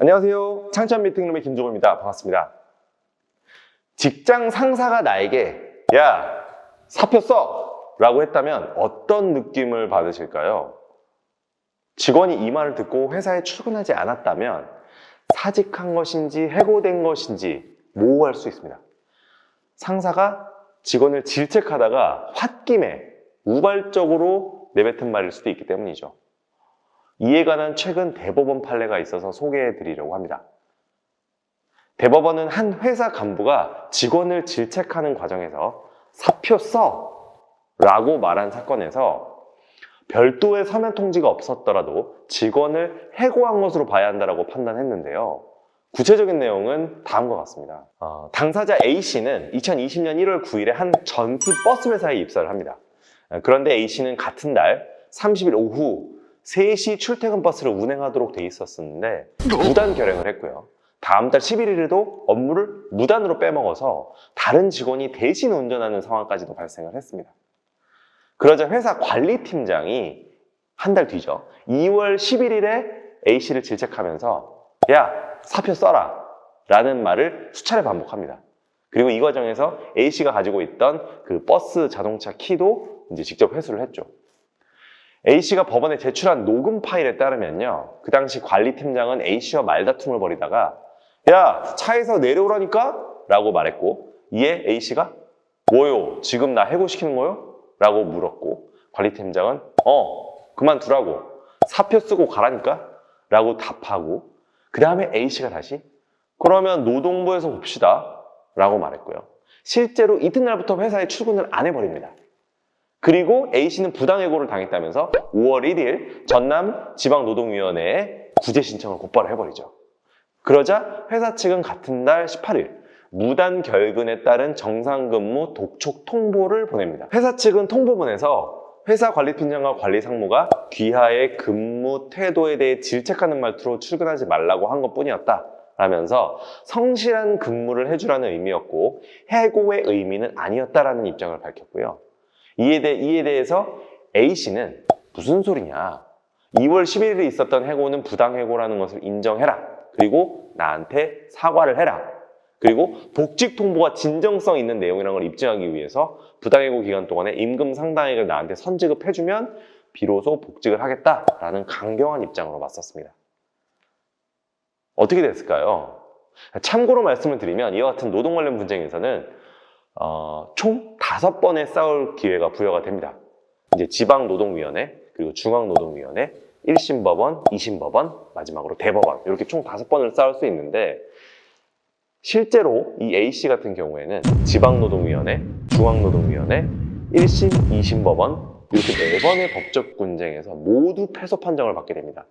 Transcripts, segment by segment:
안녕하세요. 창천 미팅룸의 김종호입니다. 반갑습니다. 직장 상사가 나에게 야, 사표 써! 라고 했다면 어떤 느낌을 받으실까요? 직원이 이 말을 듣고 회사에 출근하지 않았다면 사직한 것인지 해고된 것인지 모호할 수 있습니다. 상사가 직원을 질책하다가 홧김에 우발적으로 내뱉은 말일 수도 있기 때문이죠. 이에 관한 최근 대법원 판례가 있어서 소개해 드리려고 합니다. 대법원은 한 회사 간부가 직원을 질책하는 과정에서 사표 써! 라고 말한 사건에서 별도의 서면 통지가 없었더라도 직원을 해고한 것으로 봐야 한다고 판단했는데요. 구체적인 내용은 다음과 같습니다. 당사자 A씨는 2020년 1월 9일에 한 전기 버스 회사에 입사를 합니다. 그런데 A씨는 같은 달 30일 오후 3시 출퇴근 버스를 운행하도록 돼 있었는데 무단 결행을 했고요. 다음 달 11일에도 업무를 무단으로 빼먹어서 다른 직원이 대신 운전하는 상황까지도 발생을 했습니다. 그러자 회사 관리팀장이 한 달 뒤죠. 2월 11일에 A씨를 질책하면서 야, 사표 써라 라는 말을 수차례 반복합니다. 그리고 이 과정에서 A씨가 가지고 있던 그 버스 자동차 키도 이제 직접 회수를 했죠. A씨가 법원에 제출한 녹음 파일에 따르면요, 그 당시 관리팀장은 A씨와 말다툼을 벌이다가 야, 차에서 내려오라니까? 라고 말했고, 이에 A씨가 뭐요? 지금 나 해고시키는 거요? 라고 물었고, 관리팀장은 그만두라고, 사표 쓰고 가라니까? 라고 답하고, 그 다음에 A씨가 다시 그러면 노동부에서 봅시다 라고 말했고요. 실제로 이튿날부터 회사에 출근을 안 해버립니다. 그리고 A씨는 부당해고를 당했다면서 5월 1일 전남지방노동위원회에 구제 신청을 곧바로 해버리죠. 그러자 회사 측은 같은 달 18일 무단 결근에 따른 정상근무 독촉 통보를 보냅니다. 회사 측은 통보문에서 회사 관리팀장과 관리상무가 귀하의 근무 태도에 대해 질책하는 말투로 출근하지 말라고 한 것뿐이었다 라면서 성실한 근무를 해주라는 의미였고 해고의 의미는 아니었다라는 입장을 밝혔고요. 이에 대해서 A씨는 무슨 소리냐, 2월 11일에 있었던 해고는 부당해고라는 것을 인정해라, 그리고 나한테 사과를 해라, 그리고 복직 통보가 진정성 있는 내용이라는 걸 입증하기 위해서 부당해고 기간 동안에 임금 상당액을 나한테 선지급해주면 비로소 복직을 하겠다라는 강경한 입장으로 맞섰습니다. 어떻게 됐을까요? 참고로 말씀을 드리면 이와 같은 노동 관련 분쟁에서는 총 5번의 싸울 기회가 부여가 됩니다. 이제 지방노동위원회, 그리고 중앙노동위원회, 1심 법원, 2심 법원, 마지막으로 대법원, 이렇게 총 5번을 싸울 수 있는데, 실제로 이 A씨 같은 경우에는 지방노동위원회, 중앙노동위원회, 1심, 2심 법원, 이렇게 4번의 법적 분쟁에서 모두 패소 판정을 받게 됩니다.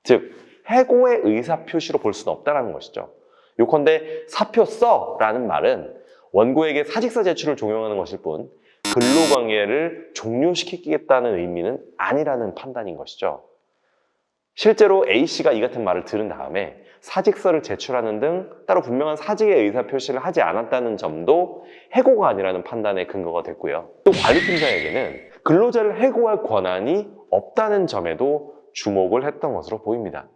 즉, 해고의 의사표시로 볼 수는 없다는 것이죠. 요컨대 사표 써! 라는 말은 원고에게 사직서 제출을 종용하는 것일 뿐 근로관계를 종료시키겠다는 의미는 아니라는 판단인 것이죠. 실제로 A씨가 이 같은 말을 들은 다음에 사직서를 제출하는 등 따로 분명한 사직의 의사표시를 하지 않았다는 점도 해고가 아니라는 판단의 근거가 됐고요. 또 관리팀장에게는 근로자를 해고할 권한이 없다는 점에도 주목을 했던 것으로 보입니다.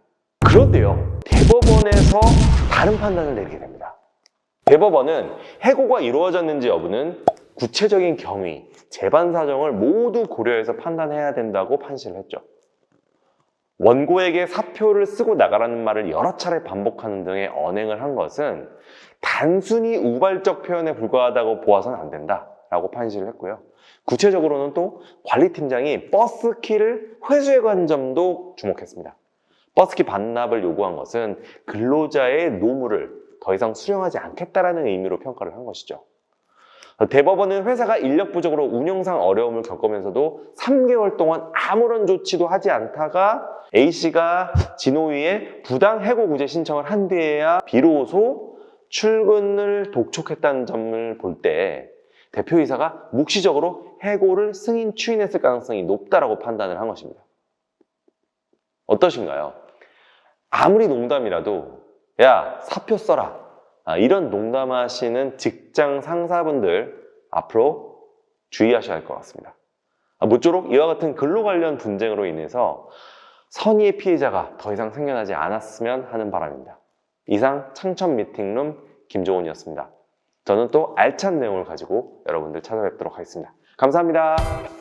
그런데요, 대법원에서 다른 판단을 내리게 됩니다. 대법원은 해고가 이루어졌는지 여부는 구체적인 경위, 재반 사정을 모두 고려해서 판단해야 된다고 판시를 했죠. 원고에게 사표를 쓰고 나가라는 말을 여러 차례 반복하는 등의 언행을 한 것은 단순히 우발적 표현에 불과하다고 보아서는 안 된다라고 판시를 했고요. 구체적으로는 또 관리팀장이 버스키를 회수해간 점도 주목했습니다. 버스키 반납을 요구한 것은 근로자의 노무를 더 이상 수령하지 않겠다라는 의미로 평가를 한 것이죠. 대법원은 회사가 인력 부족으로 운영상 어려움을 겪으면서도 3개월 동안 아무런 조치도 하지 않다가 A씨가 진호위에 부당 해고 구제 신청을 한 뒤에야 비로소 출근을 독촉했다는 점을 볼 때 대표이사가 묵시적으로 해고를 승인 추인했을 가능성이 높다라고 판단을 한 것입니다. 어떠신가요? 아무리 농담이라도 야, 사표 써라, 이런 농담하시는 직장 상사분들 앞으로 주의하셔야 할 것 같습니다. 모쪼록 이와 같은 근로 관련 분쟁으로 인해서 선의의 피해자가 더 이상 생겨나지 않았으면 하는 바람입니다. 이상 창천 미팅룸 김종훈이었습니다. 저는 또 알찬 내용을 가지고 여러분들 찾아뵙도록 하겠습니다. 감사합니다.